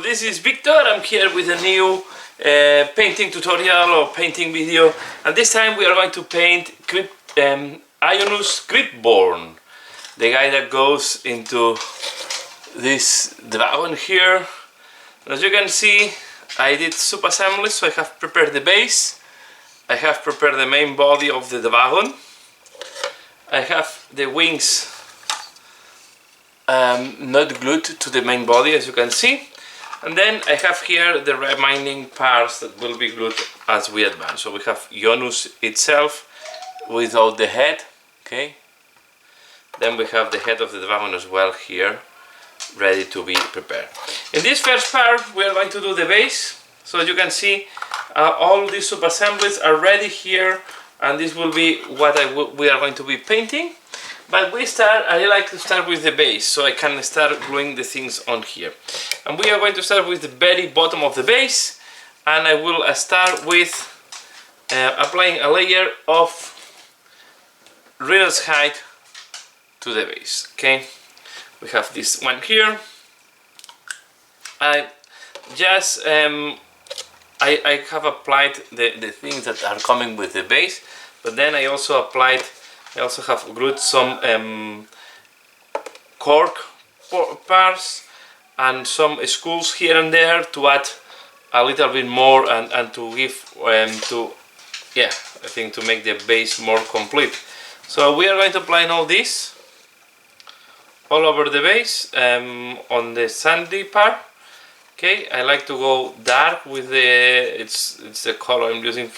this is Victor. I'm here with a new painting tutorial or painting video, and this time we are going to paint Ionus Cryptborn, the guy that goes into this dragon here. As you can see, I did sub-assemblies, so I have prepared the base, I have prepared the main body of the dragon, I have the wings not glued to the main body, as you can see, and then I have here the remaining parts that will be glued as we advance. So we have Ionus itself without the head, okay, then we have the head of the dragon as well here, ready to be prepared. In this first part we are going to do the base, so as you can see all these sub-assemblies are ready here, and this will be what we are going to be painting. But I like to start with the base, so I can start gluing the things on here. And we are going to start with the very bottom of the base, and I will start with applying a layer of Ionus hide to the base. Okay, we have this one here. I just I have applied the things that are coming with the base, but then I also have glued some cork parts and some schools here and there to add a little bit more and to give I think to make the base more complete. So we are going to apply all this all over the base on the sandy part. Okay, I like to go dark with it's the color I'm using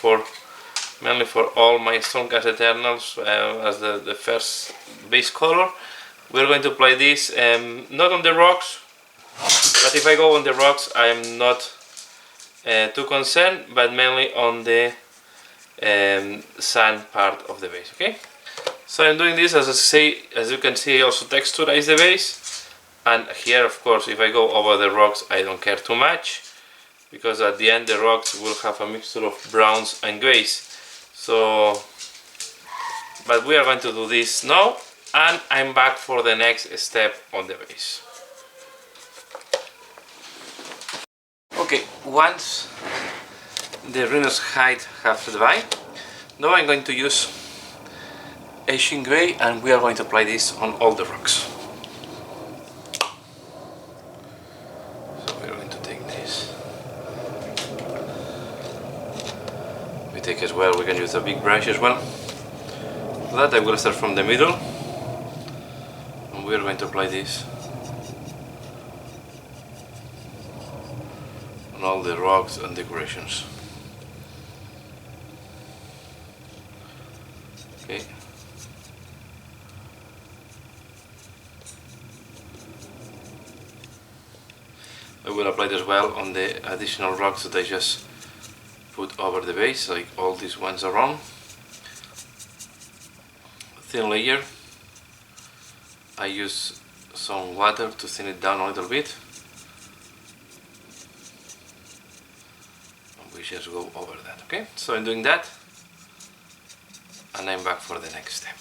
mainly for all my Stormcast Eternals as the first base color. We're going to apply this not on the rocks, but if I go on the rocks I am not too concerned, but mainly on the sand part of the base. Okay, so I'm doing this, as you can see, I also texturize the base, and here of course if I go over the rocks I don't care too much, because at the end the rocks will have a mixture of browns and greys. So, but we are going to do this now, and I'm back for the next step on the base. Okay, once the Ionus hide have dried, now I'm going to use Asian Grey, and we are going to apply this on all the rocks. So we're going to take this. Take as well, we can use a big brush as well. For that I will start from the middle, and we are going to apply this on all the rocks and decorations. Okay. I will apply it as well on the additional rocks that I just put over the base, like all these ones around. Thin layer. I use some water to thin it down a little bit, and we just go over that. Okay, so I'm doing that, and I'm back for the next step.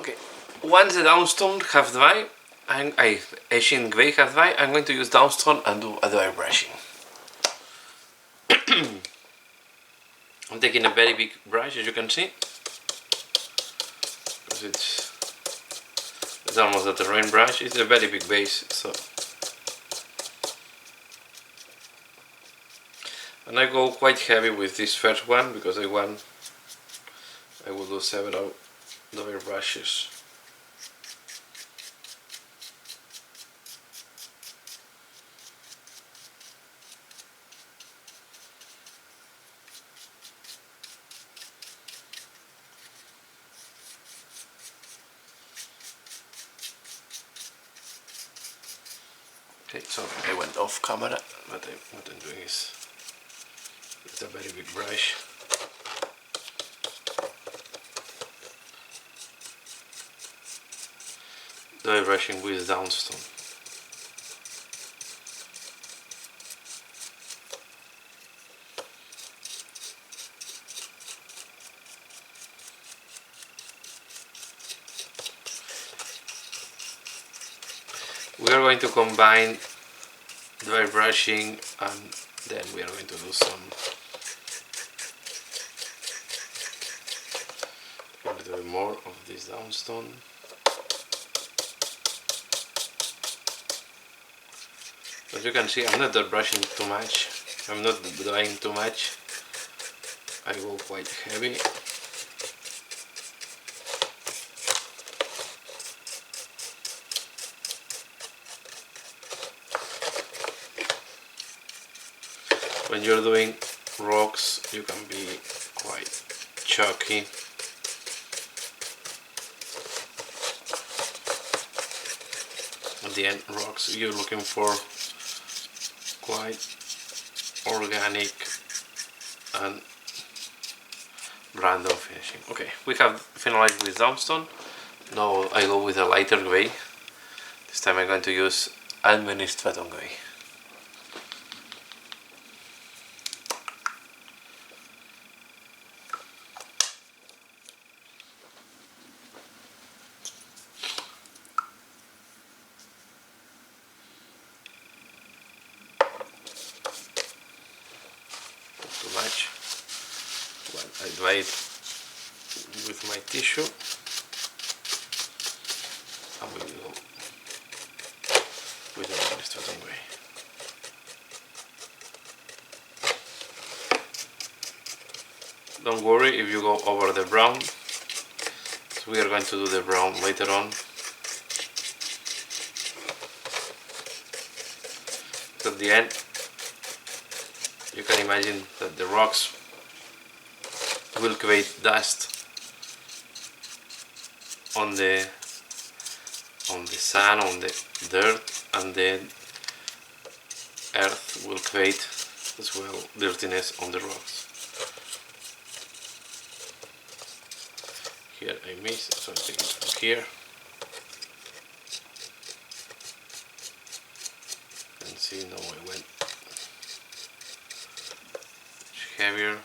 Okay, once the downstone have dried, Asian Grey have dried, I'm going to use downstone and do a dry brushing. I'm taking a very big brush, as you can see, because it's almost a terrain brush. It's a very big base, so, and I go quite heavy with this first one because I will do several dry brushes. Okay, so I went off camera, but what I'm doing is it's a very big brush. Dry brushing with downstone. we are going to combine dry brushing, and then we are going to do some a little bit more of this downstone. As you can see, I'm not brushing too much, I'm not drying too much, I go quite heavy. When you're doing rocks, you can be quite chalky. At the end, rocks, you're looking for quite organic and random finishing. Okay, we have finalized with downstone. Now I go with a lighter gray. This time I'm going to use administrator gray. Too much, but I dry it with my tissue, and we will go with the administrator gray. Don't worry if you go over the brown, so we are going to do the brown later on. At the end, you can imagine that the rocks will create dust on the sand, on the dirt, and the earth will create as well dirtiness on the rocks. Here I missed, so I take it from here. And see, now I went heavier.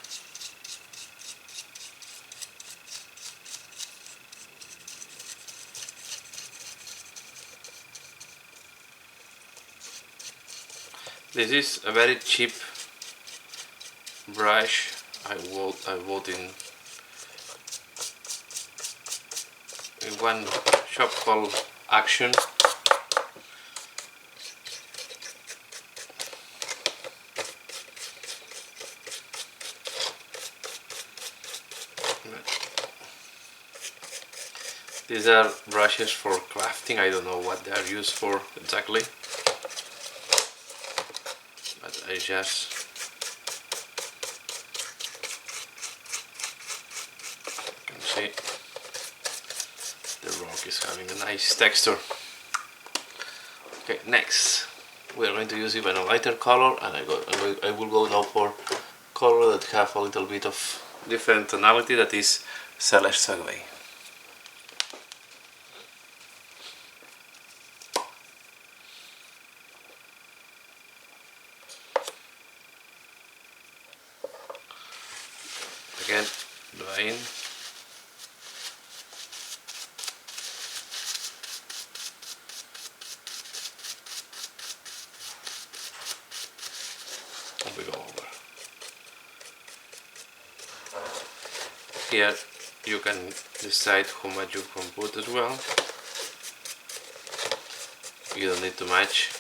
This is a very cheap brush. I bought in one shop called Action. These are brushes for crafting. I don't know what they are used for exactly, but I just can see the rock is having a nice texture. Okay, next we are going to use even a lighter color, and I will go now for color that have a little bit of different tonality, that is Celeste Gray. Again, drying. And we go over. Here you can decide how much you can put as well. You don't need too much.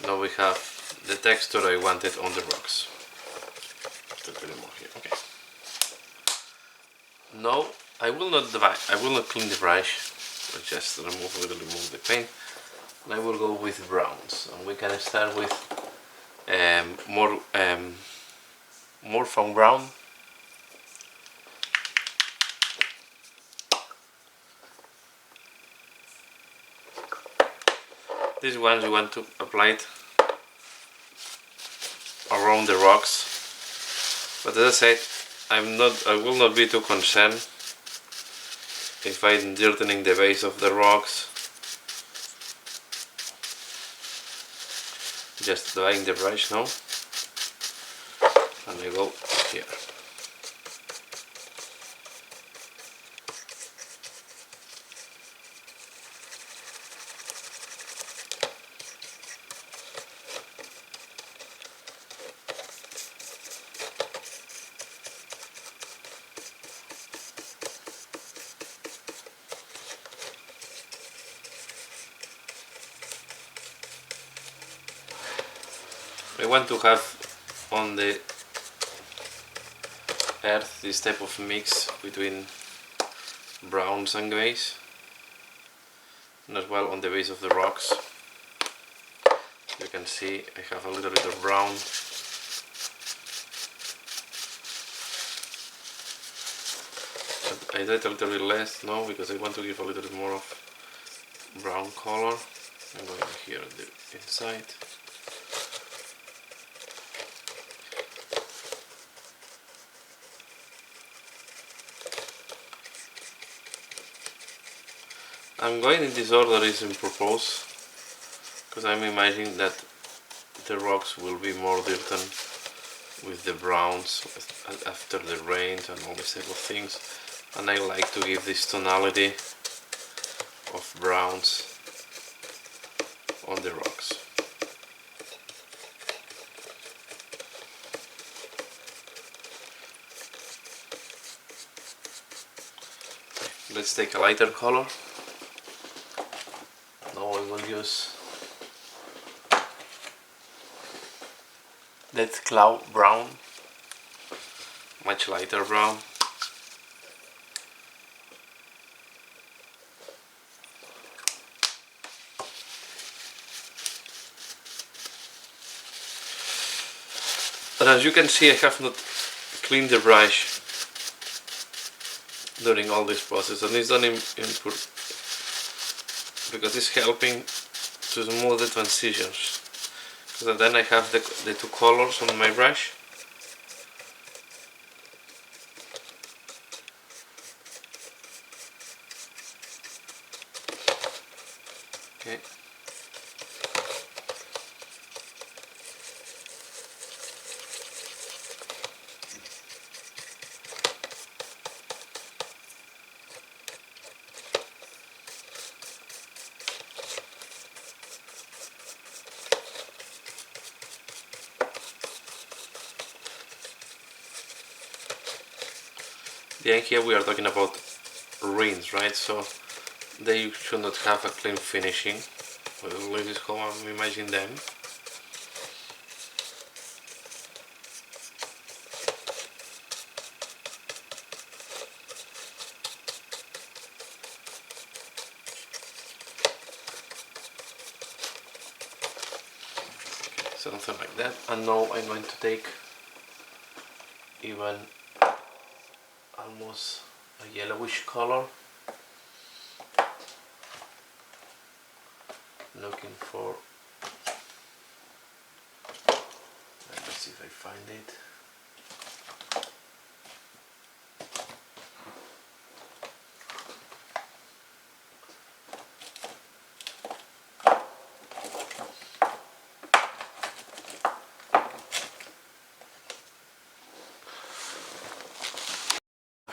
Now we have the texture I wanted on the rocks. A little bit more here. Okay. Now I will not clean the brush. I'll just remove a little bit of the paint, and I will go with browns. And we can start with more foam brown. These ones you want to apply it around the rocks, but as I said, I will not be too concerned if I'm dirtening the base of the rocks. just drying the brush now, and I go here. I want to have on the earth this type of mix between browns and greys, and as well on the base of the rocks. You can see I have a little bit of brown, but I did a little bit less now because I want to give a little bit more of brown color. I'm going here on the inside. I'm going in this order is in purpose, because I'm imagining that the rocks will be more dirty with the browns after the rains and all these type of things, and I like to give this tonality of browns on the rocks. Let's take a lighter color. Now I will use that cloud brown, much lighter brown. But as you can see, I have not cleaned the brush during all this process, and it's done because it's helping to smooth the transitions. So then I have the two colors on my brush. Okay. Then here we are talking about rings, right? So they should not have a clean finishing. Well, this is how I'm imagining them. Something like that. And now I'm going to take even almost a yellowish color, looking for, let's see if I find it.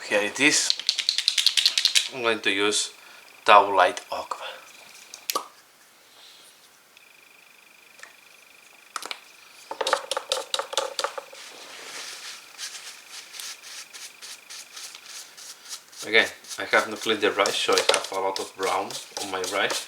Here it is. I'm going to use Tau Light Aqua. Again, I have not cleaned the brush, so I have a lot of brown on my brush.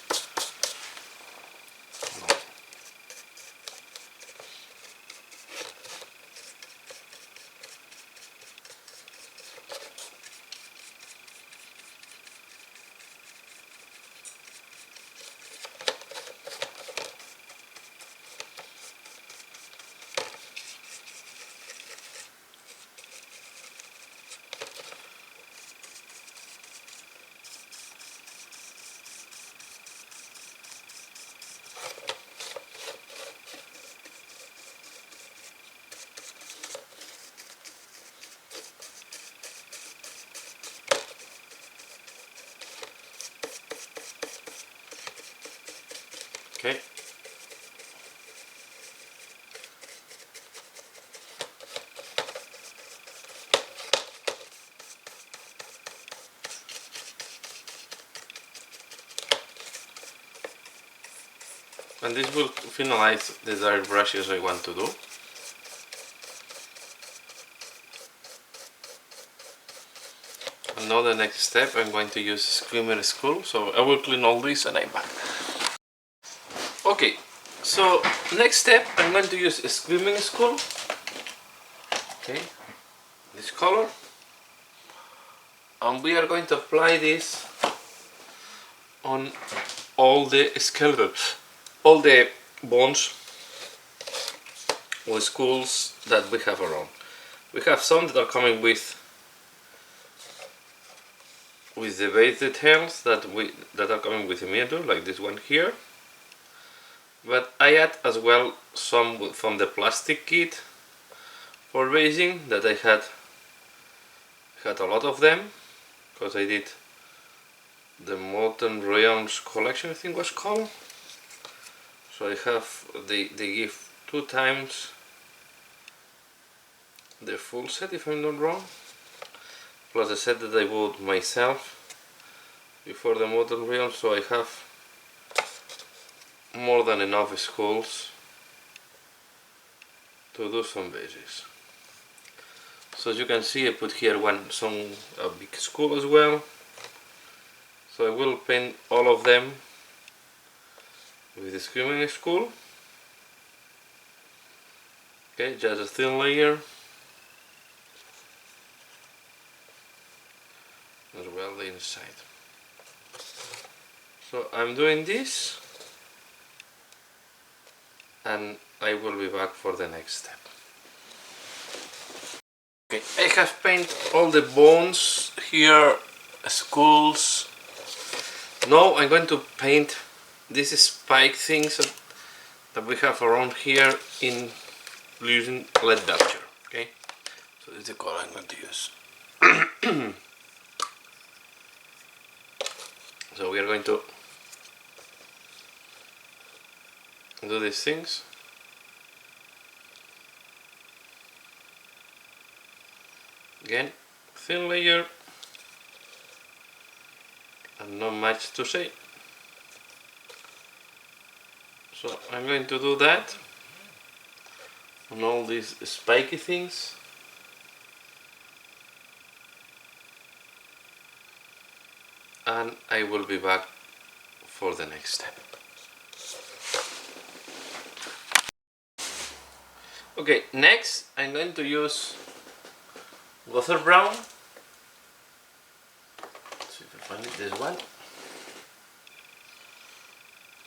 And this will finalize the dark brushes I want to do. And now the next step, I'm going to use Screamer Skull, so I will clean all this and I'm back. Okay, so next step, I'm going to use a Screaming Skull. Okay, this color. And we are going to apply this on all the skeletons, all the bones or skulls that we have around. We have some that are coming with the base details that are coming with the miniature, like this one here. But I add as well some from the plastic kit for basing that I had a lot of them, because I did the Molten Realms collection, I think was called. So I have, they give 2 times the full set if I'm not wrong, plus the set that I bought myself before the Molten Realms, so I have more than enough skulls to do some bases. So as you can see, I put here a big skull as well. So I will paint all of them with the Screaming Skull. Okay, just a thin layer. As well the inside. So I'm doing this, and I will be back for the next step. Okay, I have painted all the bones here, skulls. Now I'm going to paint these spike things that we have around here in using lead Belcher. Okay, so this is the color I'm going to use. So we are going to do these things. Again, thin layer, and not much to say. So I'm going to do that on all these spiky things. And I will be back for the next step. Okay, next I'm going to use Gother Brown. Let's see if I find it, this one.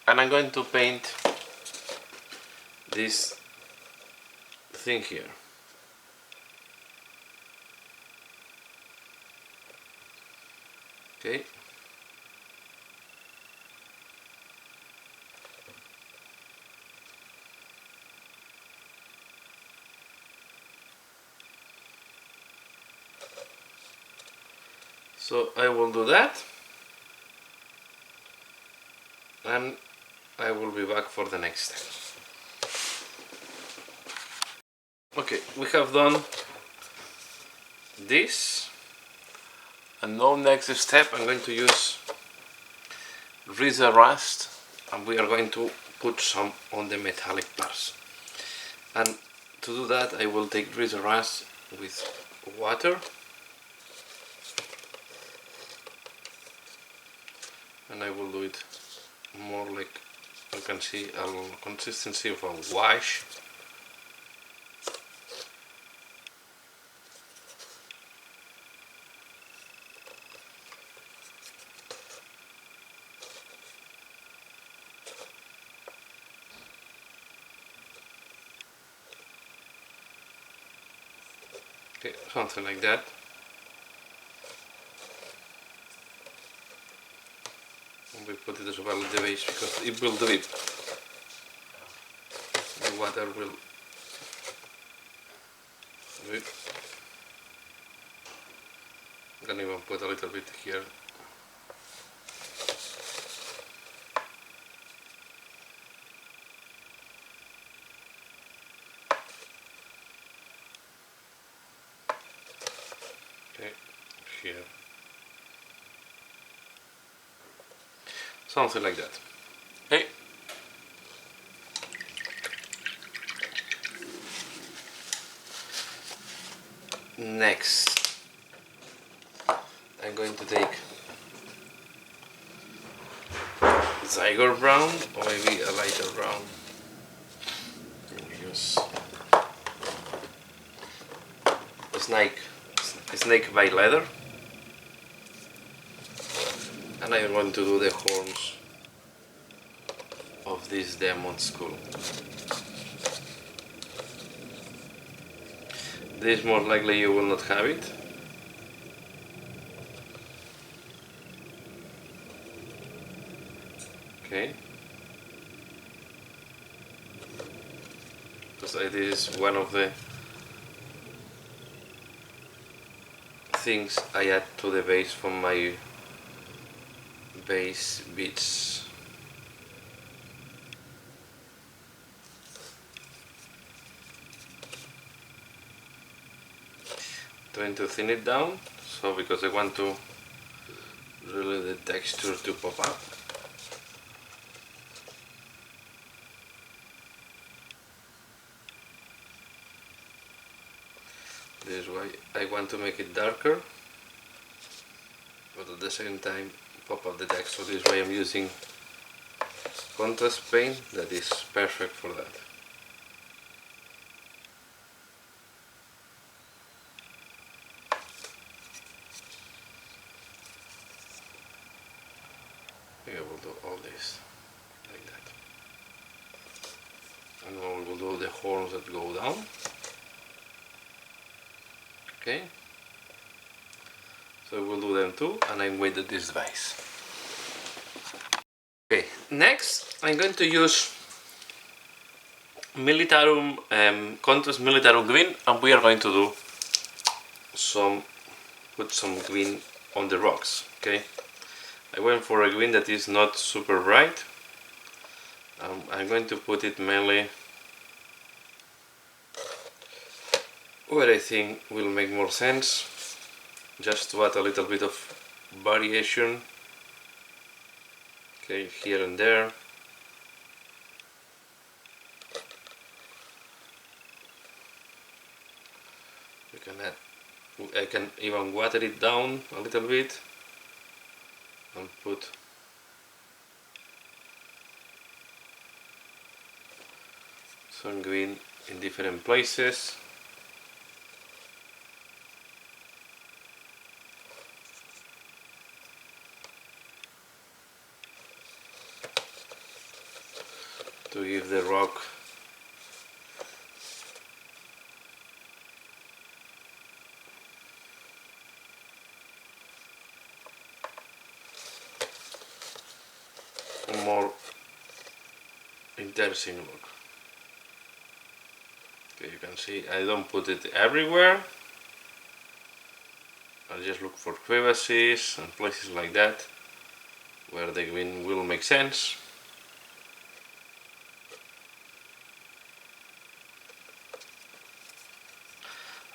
And I'm going to paint this thing here. Okay. So I will do that, and I will be back for the next step. Okay, we have done this, and now next step I'm going to use Razor Rust, and we are going to put some on the metallic parts. And to do that I will take Razor Rust with water, and I will do it more like, you can see a consistency of a wash. Okay, something like that. We put it as well at the base because it will drip. The water will drip. I can even put a little bit here. Okay, here. Something like that. Okay. Next, I'm going to take Zyger brown, or maybe a lighter brown. Use snake by leather, and I want to do the horns of this demon skull. This more likely you will not have it. Okay. Because this is one of the things I add to the base from my base beads. Trying to thin it down, so because I want to really the texture to pop up. This is why I want to make it darker, but at the same time pop up the texture. This is why I'm using contrast paint that is perfect for that. I think I will do all this like that, and now we will do the horns that go down. Okay, so we'll do them too, and I'm with this device. Okay, next I'm going to use Militarum Contrast Militarum Green, and we are going to do put some green on the rocks. Okay, I went for a green that is not super bright. I'm going to put it mainly where I think will make more sense, just to add a little bit of variation. Okay, here and there. You can add, I can even water it down a little bit and put some green in different places. To give the rock a more interesting look. Okay, you can see I don't put it everywhere. I just look for crevices and places like that where the green will make sense.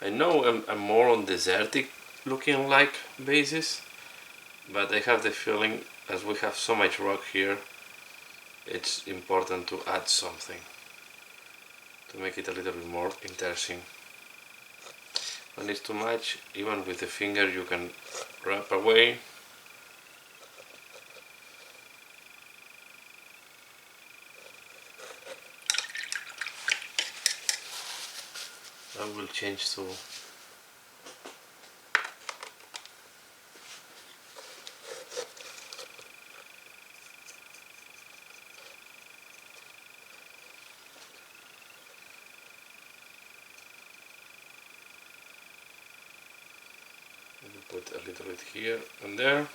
I know I'm more on desertic looking like bases, but I have the feeling as we have so much rock here, it's important to add something to make it a little bit more interesting. When it's too much, even with the finger you can wrap away. I will change to put a little bit here and there.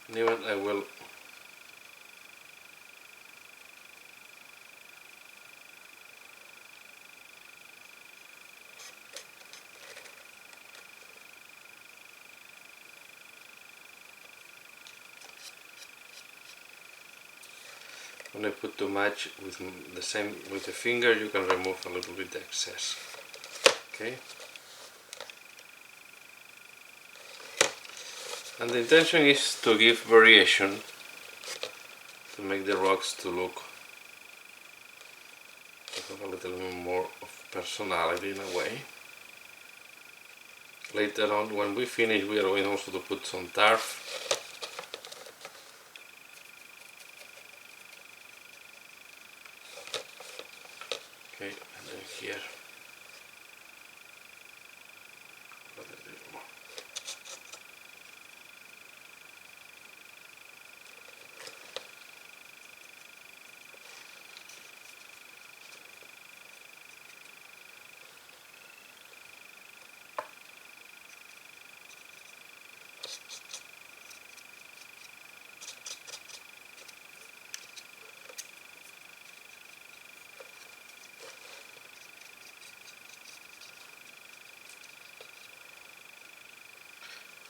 And even I will when I put too much with the same with the finger, you can remove a little bit the excess. Okay. And the intention is to give variation, to make the rocks to look have a little bit more of personality in a way. Later on, when we finish, we are going also to put some turf. Okay, and then here.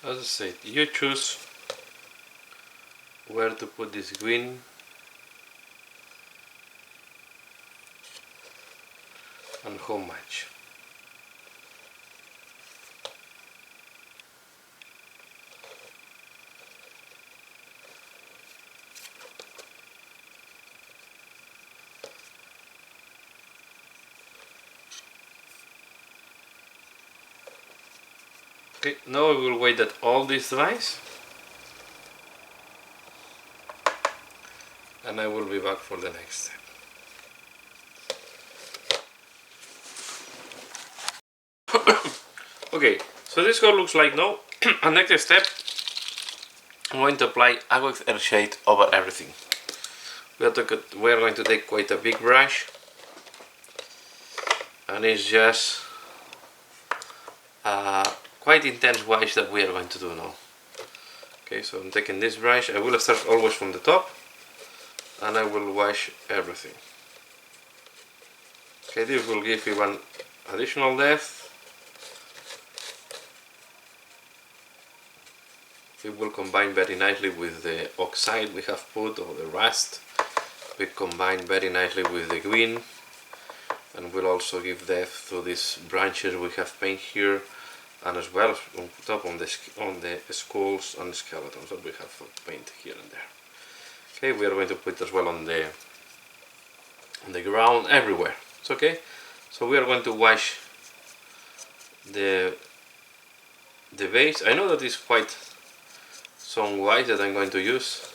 As I said, you choose where to put this green and how much. Okay, now we will wait that all this dries, and I will be back for the next step. Okay, so this how it looks like now. And next step, I'm going to apply aqueous Earthshade over everything. We are going to take quite a big brush, and it's just quite intense wash that we are going to do now. Okay, so I'm taking this brush. I will start always from the top, and I will wash everything. Okay, this will give you one additional depth. It will combine very nicely with the oxide we have put, or the rust. We combine very nicely with the green, and will also give depth to these branches we have painted here, and as well as on top on the skulls and skeletons that we have painted here and there. Okay, we are going to put as well on the ground everywhere. It's okay. So we are going to wash the base. I know that it's quite some white that I'm going to use,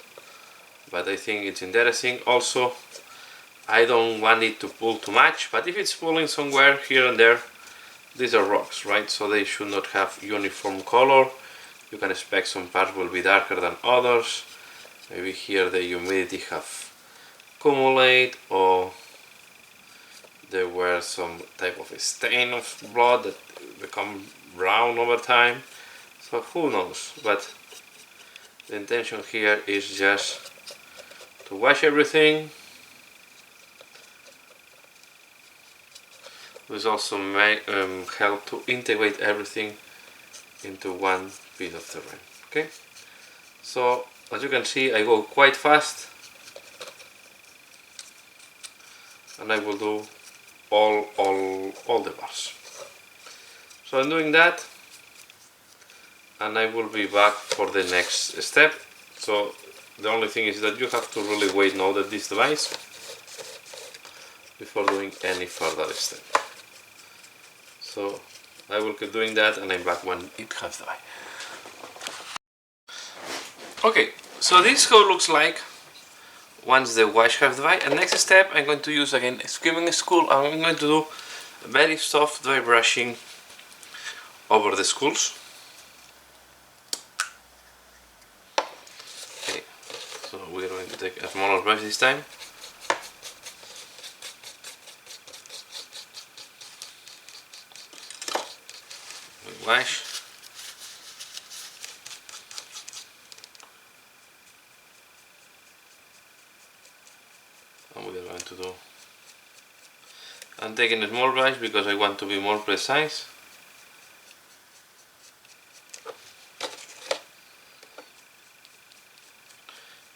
but I think it's interesting. Also, I don't want it to pull too much, but if it's pulling somewhere here and there, these are rocks, right? So they should not have uniform color. You can expect some parts will be darker than others. Maybe here the humidity have accumulated, or there were some type of a stain of blood that become brown over time. So who knows? But the intention here is just to wash everything. This also may help to integrate everything into one piece of terrain. Okay, so as you can see, I go quite fast, and I will do all the bars. So I'm doing that, and I will be back for the next step. So the only thing is that you have to really wait now that this dries before doing any further step. So I will keep doing that, and I'm back when it has dried. Okay, so this is how it looks like once the wash has dried. And next step, I'm going to use again skimming skull. I'm going to do very soft dry brushing over the skulls. Okay, so we're going to take a smaller brush this time. We wash. And we are going to do. I'm taking a small brush because I want to be more precise.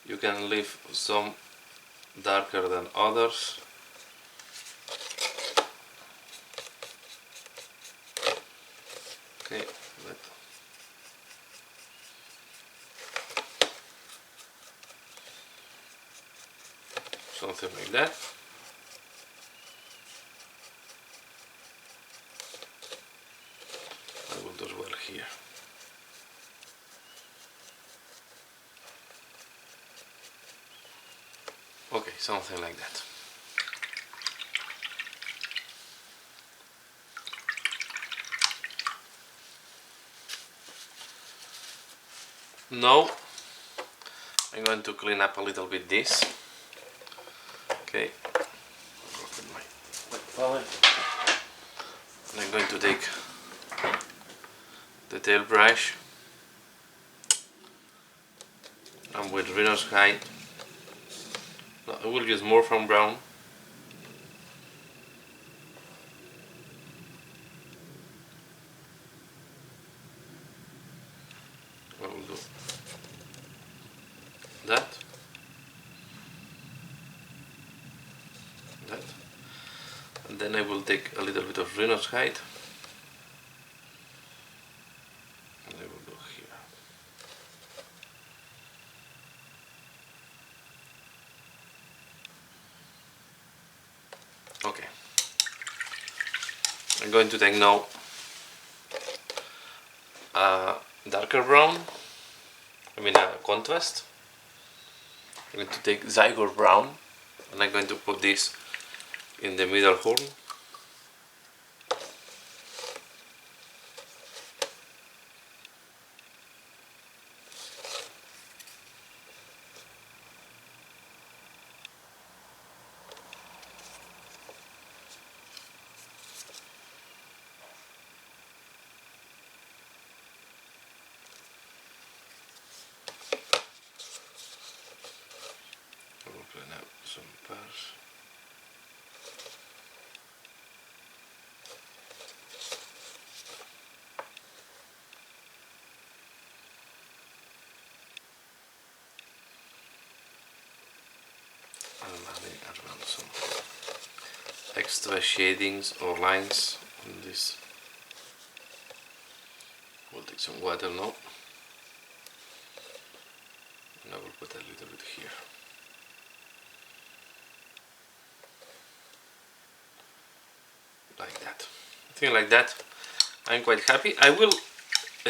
You can leave some darker than others. Okay, something like that. something like that. Now I'm going to clean up a little bit this. Okay, open my palette. And I'm going to take the tail brush and with Reno's hide. No, I will use more from brown. I will do that, and then I will take a little bit of Reno's hide and I will go here. Okay, I'm going to take now a darker brown, I mean a contrast. I'm going to take Zygote brown and I'm going to put this in the middle horn. I will clean out some parts. I'm adding around some extra shadings or lines on this. We'll take some water now and I will put a little bit here. Like that. I think like that I'm quite happy. I will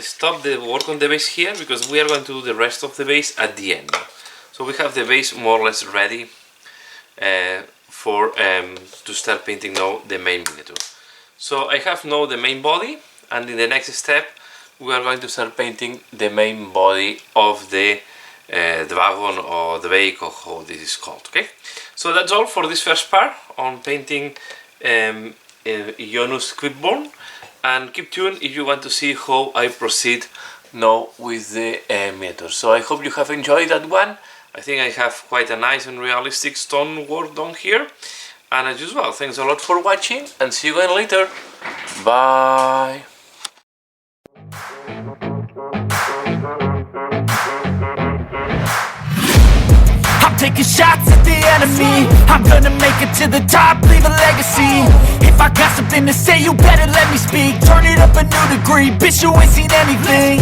stop the work on the base here because we are going to do the rest of the base at the end. So we have the base more or less ready to start painting now the main miniature. So I have now the main body, and in the next step we are going to start painting the main body of the dragon or the bake or how this is called. Okay, so that's all for this first part on painting Ionus Cryptborn, and keep tuned if you want to see how I proceed now with the miniature. So I hope you have enjoyed that one. I think I have quite a nice and realistic stone work done here, and as usual, thanks a lot for watching and see you again later. Bye. I'm taking shots at the enemy. I'm gonna make it to the top, leave a legacy. If I got something to say, you better let me speak. Turn it up a new degree, bitch, you ain't seen anything.